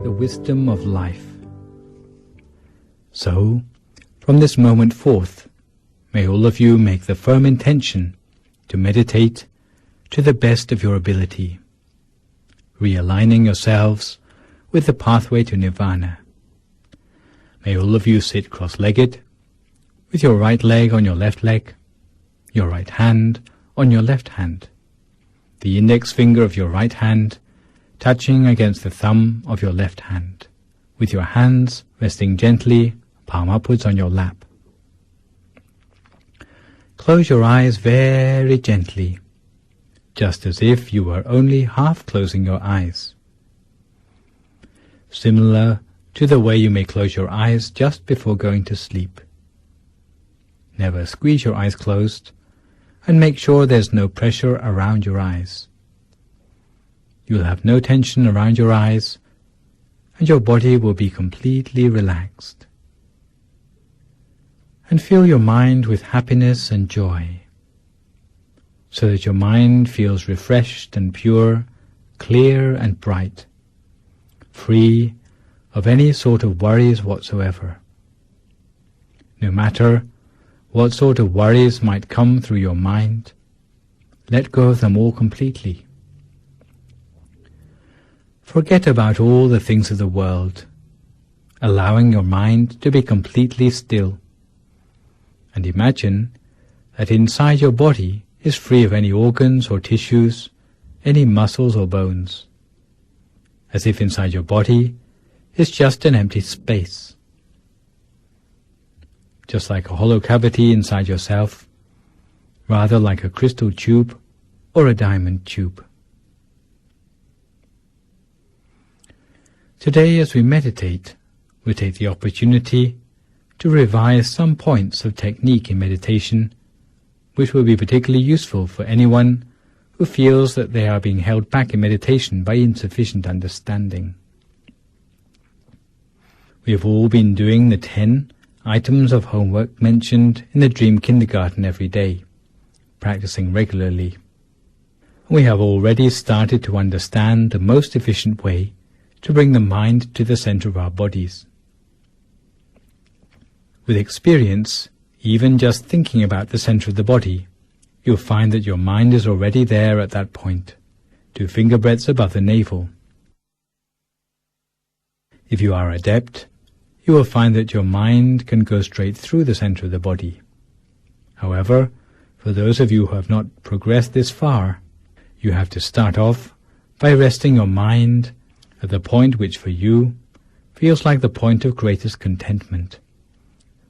the wisdom of life. So, from this moment forth, may all of you make the firm intention to meditate to the best of your ability, realigning yourselves with the pathway to nirvana. May all of you sit cross-legged, with your right leg on your left leg, your right hand on your left hand, the index finger of your right hand touching against the thumb of your left hand, with your hands resting gently, palm upwards on your lap. Close your eyes very gently, just as if you were only half closing your eyes. Similar to the way you may close your eyes just before going to sleep. Never squeeze your eyes closed, and make sure there's no pressure around your eyes. You'll have no tension around your eyes, and your body will be completely relaxed. And fill your mind with happiness and joy, so that your mind feels refreshed and pure, clear and bright, free of any sort of worries whatsoever. No matter what sort of worries might come through your mind, let go of them all completely. Forget about all the things of the world, allowing your mind to be completely still, and imagine that inside your body is free of any organs or tissues, any muscles or bones, as if inside your body is just an empty space, just like a hollow cavity inside yourself, rather like a crystal tube or a diamond tube. Today, as we meditate, we take the opportunity to revise some points of technique in meditation which will be particularly useful for anyone who feels that they are being held back in meditation by insufficient understanding. We have all been doing the 10 items of homework mentioned in the Dream Kindergarten every day, practicing regularly. We have already started to understand the most efficient way to bring the mind to the center of our bodies. With experience, even just thinking about the center of the body, you'll find that your mind is already there at that point, 2 finger breadths above the navel. If you are adept, you will find that your mind can go straight through the center of the body. However, for those of you who have not progressed this far, you have to start off by resting your mind at the point which for you feels like the point of greatest contentment,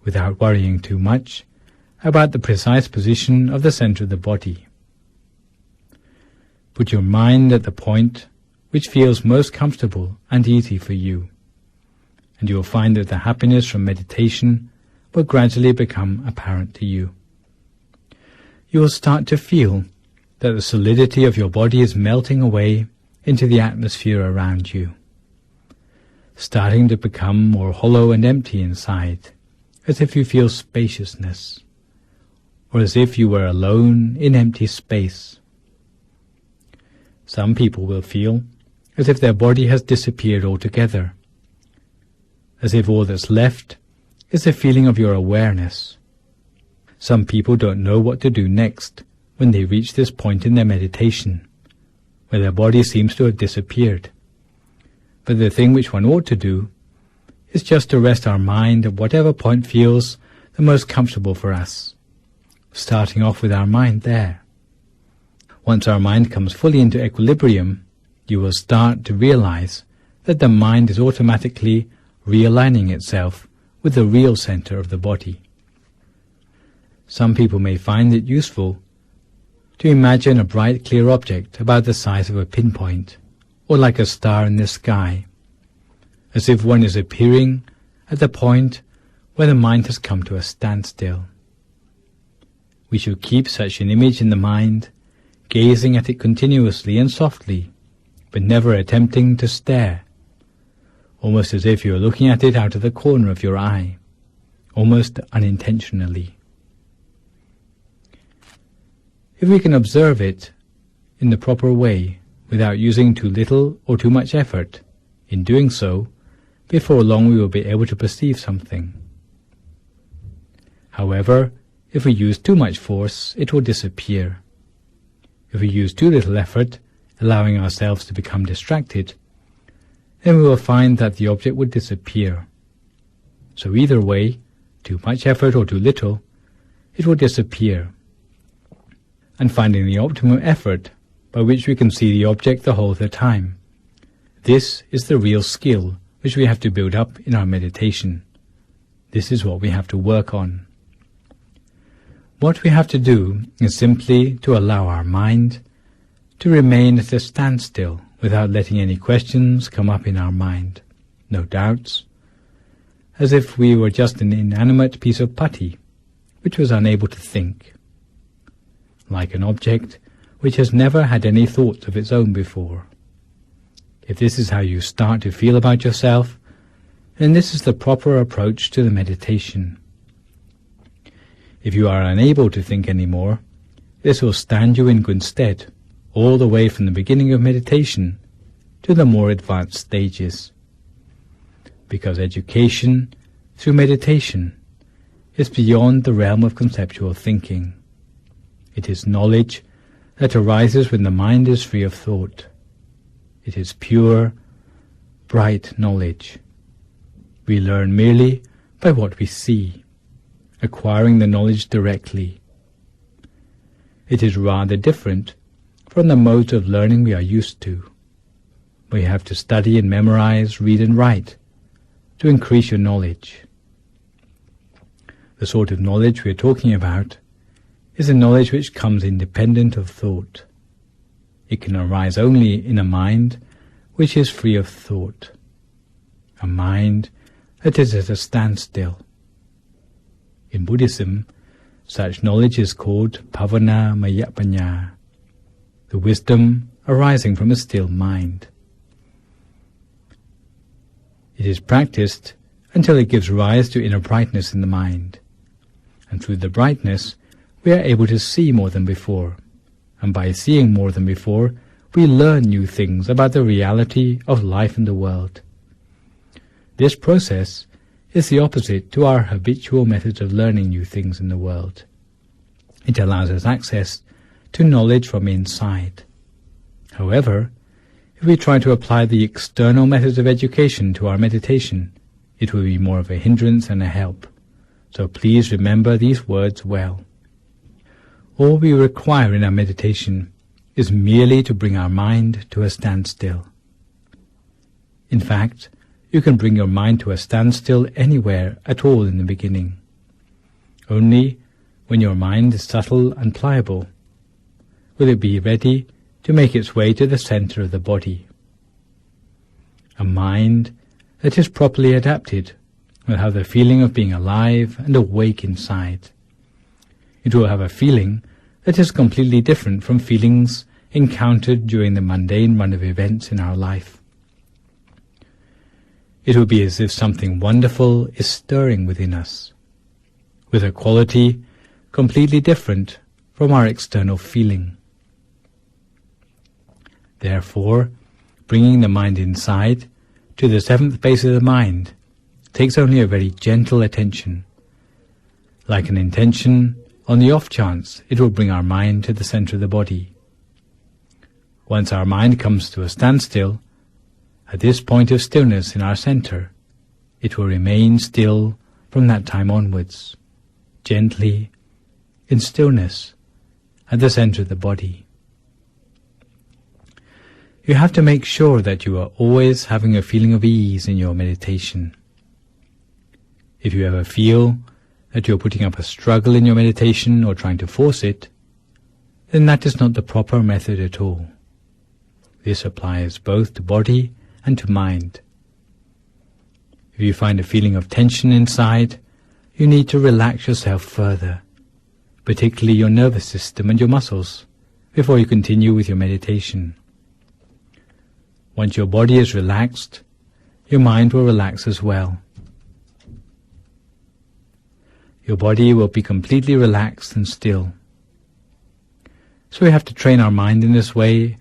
without worrying too much about the precise position of the center of the body. Put your mind at the point which feels most comfortable and easy for you, and you will find that the happiness from meditation will gradually become apparent to you. You will start to feel that the solidity of your body is melting away into the atmosphere around you, starting to become more hollow and empty inside, as if you feel spaciousness, or as if you were alone in empty space. Some people will feel as if their body has disappeared altogether, as if all that's left is the feeling of your awareness. Some people don't know what to do next when they reach this point in their meditation, where their body seems to have disappeared. But the thing which one ought to do is just to rest our mind at whatever point feels the most comfortable for us, starting off with our mind there. Once our mind comes fully into equilibrium, you will start to realize that the mind is automatically realigning itself with the real center of the body. Some people may find it useful to imagine a bright, clear object about the size of a pinpoint, or like a star in the sky, as if one is appearing at the point where the mind has come to a standstill. We should keep such an image in the mind, gazing at it continuously and softly, but never attempting to stare, almost as if you are looking at it out of the corner of your eye, almost unintentionally. If we can observe it in the proper way, without using too little or too much effort, In doing so, before long we will be able to perceive something. However, if we use too much force, it will disappear. If we use too little effort, allowing ourselves to become distracted, then we will find that the object would disappear. So either way, too much effort or too little, it will disappear. And finding the optimum effort by which we can see the object the whole of the time. This is the real skill which we have to build up in our meditation. This is what we have to work on. What we have to do is simply to allow our mind to remain at a standstill without letting any questions come up in our mind, no doubts, as if we were just an inanimate piece of putty which was unable to think, like an object which has never had any thoughts of its own before. If this is how you start to feel about yourself, then this is the proper approach to the meditation. If you are unable to think any more, this will stand you in good stead, all the way from the beginning of meditation to the more advanced stages. Because education, through meditation, is beyond the realm of conceptual thinking. It is knowledge that arises when the mind is free of thought. It is pure, bright knowledge. We learn merely by what we see, acquiring the knowledge directly. It is rather different from the modes of learning we are used to. We have to study and memorize, read and write to increase your knowledge. The sort of knowledge we are talking about is a knowledge which comes independent of thought. It can arise only in a mind which is free of thought, a mind that is at a standstill. In Buddhism, such knowledge is called Bhavana Maya Panya, the wisdom arising from a still mind. It is practiced until it gives rise to inner brightness in the mind, and through the brightness we are able to see more than before, and by seeing more than before we learn new things about the reality of life and the world. This process is the opposite to our habitual methods of learning new things in the world. It allows us access to knowledge from inside. However, if we try to apply the external methods of education to our meditation, it will be more of a hindrance than a help. So please remember these words well. All we require in our meditation is merely to bring our mind to a standstill. In fact, you can bring your mind to a standstill anywhere at all in the beginning. Only when your mind is subtle and pliable will it be ready to make its way to the center of the body. A mind that is properly adapted will have the feeling of being alive and awake inside. It will have a feeling that is completely different from feelings encountered during the mundane run of events in our life. It will be as if something wonderful is stirring within us, with a quality completely different from our external feeling. Therefore, bringing the mind inside to the seventh base of the mind takes only a very gentle attention. Like an intention, on the off chance it will bring our mind to the center of the body. Once our mind comes to a standstill, at this point of stillness in our center, it will remain still from that time onwards, gently, in stillness, at the center of the body. You have to make sure that you are always having a feeling of ease in your meditation. If you ever feel that you are putting up a struggle in your meditation or trying to force it, then that is not the proper method at all. This applies both to body and to mind. If you find a feeling of tension inside, you need to relax yourself further, particularly your nervous system and your muscles, before you continue with your meditation. Once your body is relaxed, your mind will relax as well. Your body will be completely relaxed and still. So we have to train our mind in this way,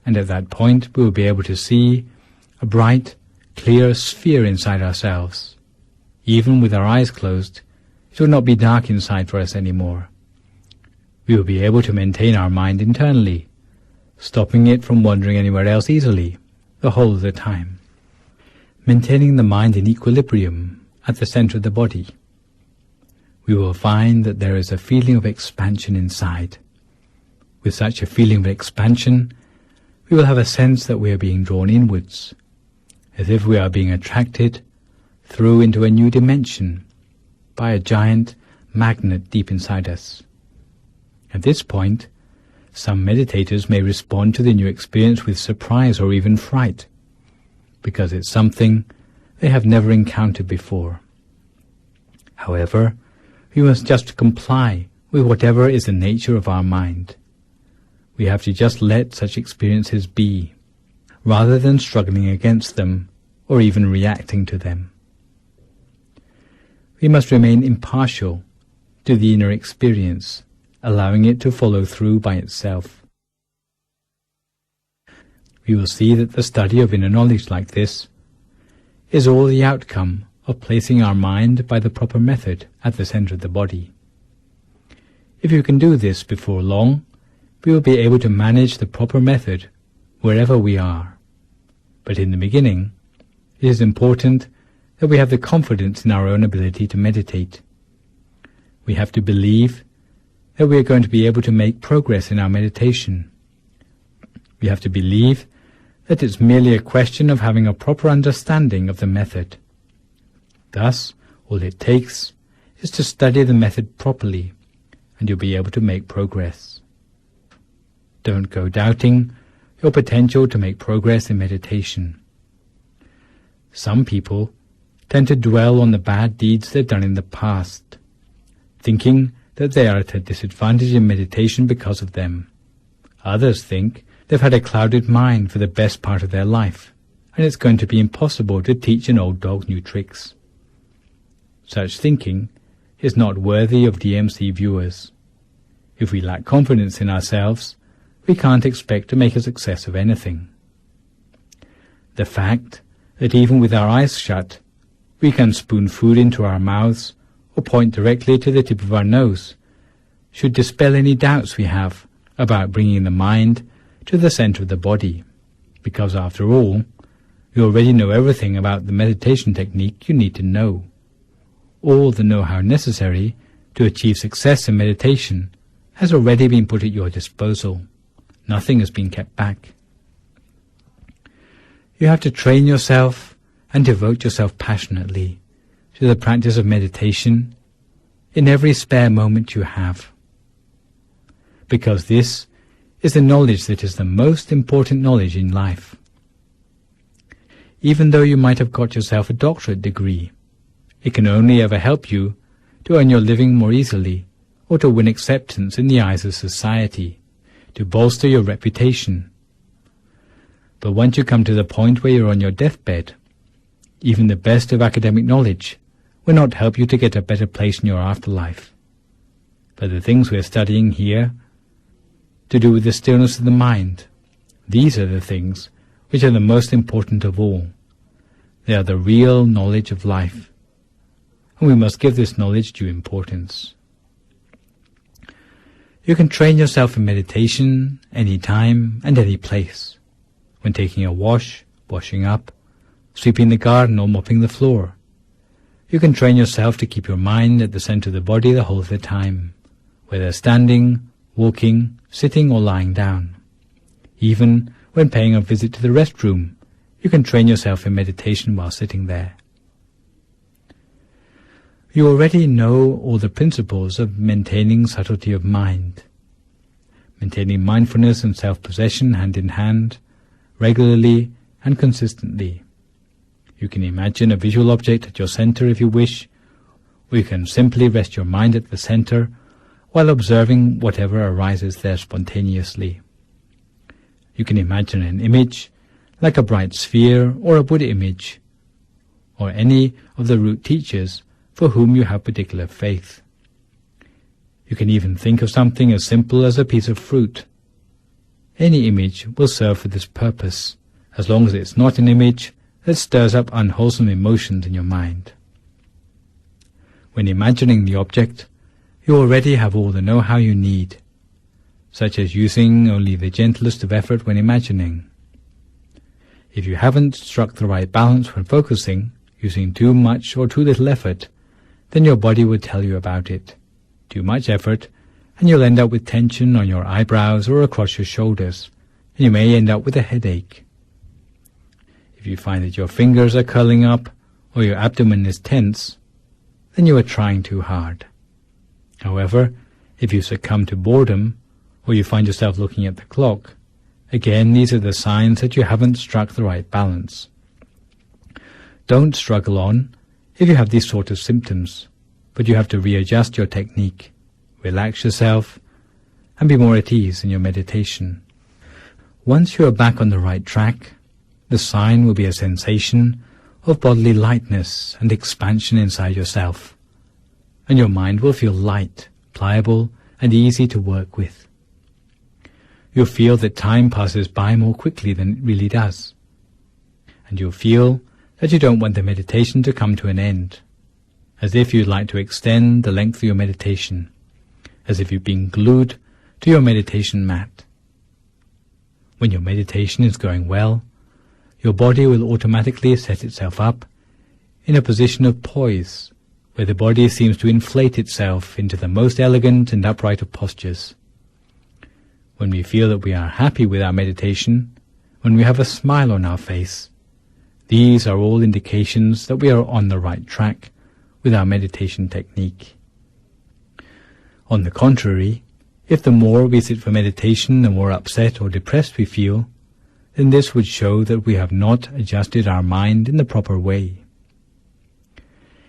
and at that point we will be able to see a bright, clear sphere inside ourselves. Even with our eyes closed, it will not be dark inside for us anymore. We will be able to maintain our mind internally, stopping it from wandering anywhere else easily, the whole of the time. Maintaining the mind in equilibrium at the center of the body, we will find that there is a feeling of expansion inside. With such a feeling of expansion, we will have a sense that we are being drawn inwards, as if we are being attracted through into a new dimension by a giant magnet deep inside us. At this point, some meditators may respond to the new experience with surprise or even fright, because it's something they have never encountered before. However, we must just comply with whatever is the nature of our mind. We have to just let such experiences be, rather than struggling against them or even reacting to them. We must remain impartial to the inner experience, allowing it to follow through by itself. We will see that the study of inner knowledge like this is all the outcome of placing our mind by the proper method at the center of the body. If you can do this before long, we will be able to manage the proper method wherever we are. But in the beginning, it is important that we have the confidence in our own ability to meditate. We have to believe that we are going to be able to make progress in our meditation. We have to believe that it's merely a question of having a proper understanding of the method. Thus, all it takes is to study the method properly, and you'll be able to make progress. Don't go doubting your potential to make progress in meditation. Some people tend to dwell on the bad deeds they've done in the past, thinking that they are at a disadvantage in meditation because of them. Others think they've had a clouded mind for the best part of their life, and it's going to be impossible to teach an old dog new tricks. Such thinking is not worthy of DMC viewers. If we lack confidence in ourselves, we can't expect to make a success of anything. The fact that even with our eyes shut, we can spoon food into our mouths or point directly to the tip of our nose should dispel any doubts we have about bringing the mind to the center of the body, because after all, you already know everything about the meditation technique you need to know. All the know-how necessary to achieve success in meditation has already been put at your disposal. Nothing has been kept back. You have to train yourself and devote yourself passionately to the practice of meditation in every spare moment you have, because this is the knowledge that is the most important knowledge in life. Even though you might have got yourself a doctorate degree, it can only ever help you to earn your living more easily, or to win acceptance in the eyes of society, to bolster your reputation. But once you come to the point where you're on your deathbed, even the best of academic knowledge will not help you to get a better place in your afterlife. But the things we're studying here, to do with the stillness of the mind, these are the things which are the most important of all. They are the real knowledge of life, and we must give this knowledge due importance. You can train yourself in meditation any time and any place, when taking a wash, washing up, sweeping the garden or mopping the floor. You can train yourself to keep your mind at the center of the body the whole of the time, whether standing, walking, sitting or lying down. Even when paying a visit to the restroom, you can train yourself in meditation while sitting there. You already know all the principles of maintaining subtlety of mind, maintaining mindfulness and self-possession hand in hand, regularly and consistently. You can imagine a visual object at your center if you wish, or you can simply rest your mind at the center while observing whatever arises there spontaneously. You can imagine an image, like a bright sphere or a Buddha image, or any of the root teachers for whom you have particular faith. You can even think of something as simple as a piece of fruit. Any image will serve for this purpose, as long as it's not an image that stirs up unwholesome emotions in your mind. When imagining the object, you already have all the know-how you need, such as using only the gentlest of effort when imagining. If you haven't struck the right balance when focusing, using too much or too little effort, then your body would tell you about it. Too much effort, and you'll end up with tension on your eyebrows or across your shoulders, and you may end up with a headache. If you find that your fingers are curling up or your abdomen is tense, then you are trying too hard. However, if you succumb to boredom, or you find yourself looking at the clock, again these are the signs that you haven't struck the right balance. Don't struggle on if you have these sort of symptoms, but you have to readjust your technique, relax yourself, and be more at ease in your meditation. Once you are back on the right track, the sign will be a sensation of bodily lightness and expansion inside yourself, and your mind will feel light, pliable, and easy to work with. You'll feel that time passes by more quickly than it really does, and you'll feel that you don't want the meditation to come to an end, as if you'd like to extend the length of your meditation, as if you've been glued to your meditation mat. When your meditation is going well, your body will automatically set itself up in a position of poise, where the body seems to inflate itself into the most elegant and upright of postures. When we feel that we are happy with our meditation, when we have a smile on our face, these are all indications that we are on the right track with our meditation technique. On the contrary, if the more we sit for meditation, the more upset or depressed we feel, then this would show that we have not adjusted our mind in the proper way.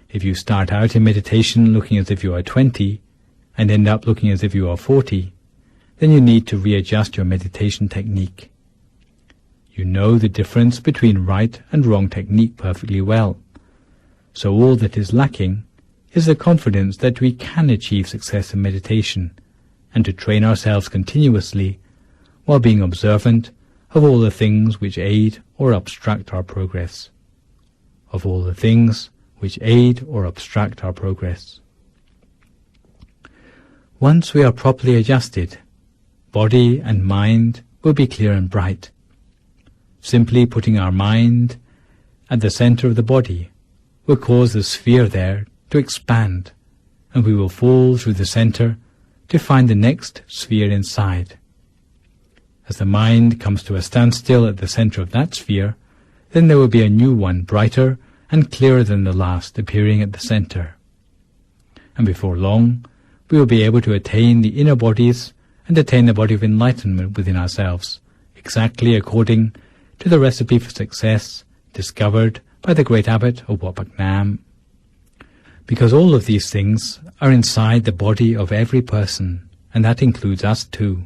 If you start out in meditation looking as if you are 20 and end up looking as if you are 40, then you need to readjust your meditation technique. You know the difference between right and wrong technique perfectly well, so all that is lacking is the confidence that we can achieve success in meditation, and to train ourselves continuously while being observant of all the things which aid or obstruct our progress. Of all the things which aid or obstruct our progress. Once we are properly adjusted, body and mind will be clear and bright. Simply putting our mind at the center of the body will cause the sphere there to expand, and we will fall through the center to find the next sphere inside. As the mind comes to a standstill at the center of that sphere, then there will be a new one, brighter and clearer than the last, appearing at the center. And before long, we will be able to attain the inner bodies and attain the body of enlightenment within ourselves, exactly according to the recipe for success discovered by the great abbot of Wat Phak Nam. Because all of these things are inside the body of every person, and that includes us too.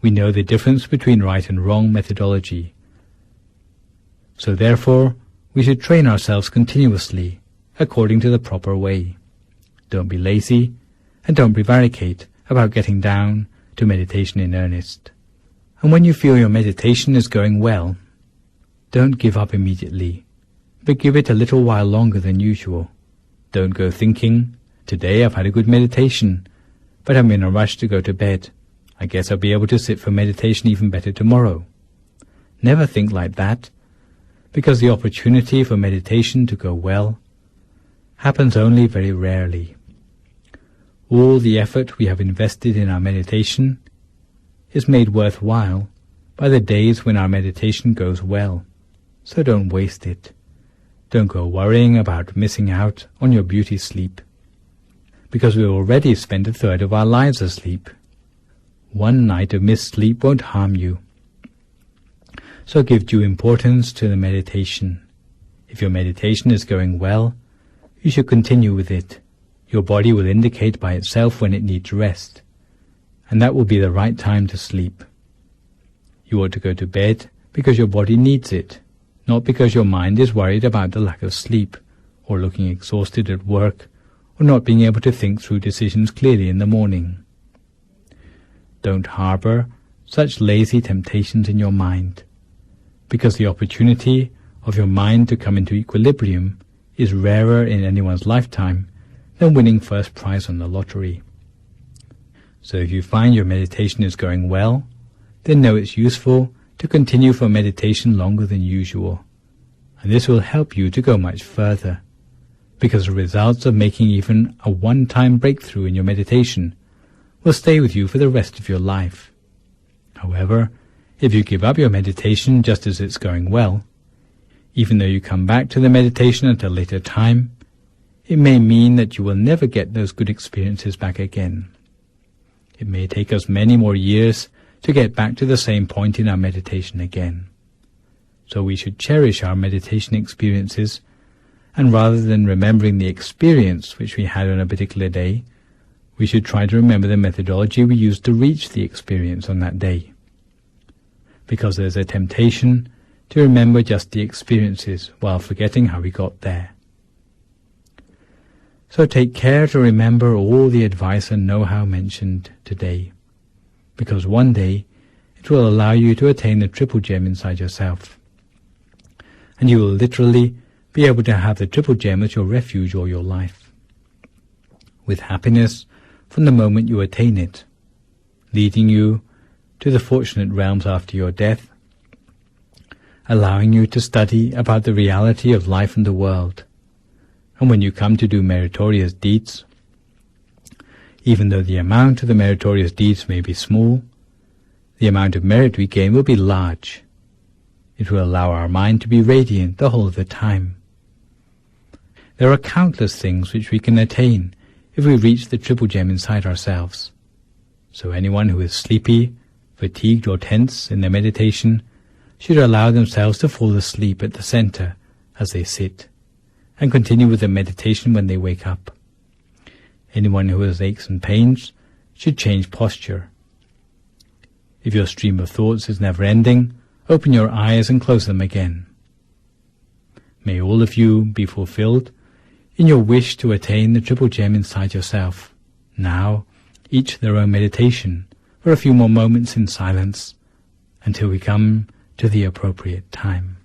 We know the difference between right and wrong methodology. So therefore, we should train ourselves continuously, according to the proper way. Don't be lazy, and don't prevaricate about getting down to meditation in earnest. And when you feel your meditation is going well, don't give up immediately, but give it a little while longer than usual. Don't go thinking, today I've had a good meditation, but I'm in a rush to go to bed. I guess I'll be able to sit for meditation even better tomorrow. Never think like that, because the opportunity for meditation to go well happens only very rarely. All the effort we have invested in our meditation is made worthwhile by the days when our meditation goes well, so don't waste it. Don't go worrying about missing out on your beauty sleep, because we already spend a third of our lives asleep. One night of missed sleep won't harm you. So give due importance to the meditation. If your meditation is going well, you should continue with it. Your body will indicate by itself when it needs rest, and that will be the right time to sleep. You ought to go to bed because your body needs it, not because your mind is worried about the lack of sleep, or looking exhausted at work, or not being able to think through decisions clearly in the morning. Don't harbor such lazy temptations in your mind. because the opportunity of your mind to come into equilibrium is rarer in anyone's lifetime than winning first prize on the lottery. So if you find your meditation is going well, then know it's useful to continue for meditation longer than usual, and this will help you to go much further, because the results of making even a one-time breakthrough in your meditation will stay with you for the rest of your life. However, if you give up your meditation just as it's going well, even though you come back to the meditation at a later time, it may mean that you will never get those good experiences back again. It may take us many more years to get back to the same point in our meditation again. So we should cherish our meditation experiences, and rather than remembering the experience which we had on a particular day, we should try to remember the methodology we used to reach the experience on that day. Because there's a temptation to remember just the experiences while forgetting how we got there. So take care to remember all the advice and know-how mentioned today, because one day it will allow you to attain the triple gem inside yourself, and you will literally be able to have the triple gem as your refuge all your life, with happiness from the moment you attain it, leading you to the fortunate realms after your death, allowing you to study about the reality of life and the world. And when you come to do meritorious deeds, even though the amount of the meritorious deeds may be small, the amount of merit we gain will be large. It will allow our mind to be radiant the whole of the time. There are countless things which we can attain if we reach the triple gem inside ourselves. So anyone who is sleepy, fatigued or tense in their meditation should allow themselves to fall asleep at the center as they sit, and continue with the meditation when they wake up. Anyone who has aches and pains should change posture. If your stream of thoughts is never ending, open your eyes and close them again. May all of you be fulfilled in your wish to attain the triple gem inside yourself. Now, each their own meditation for a few more moments in silence until we come to the appropriate time.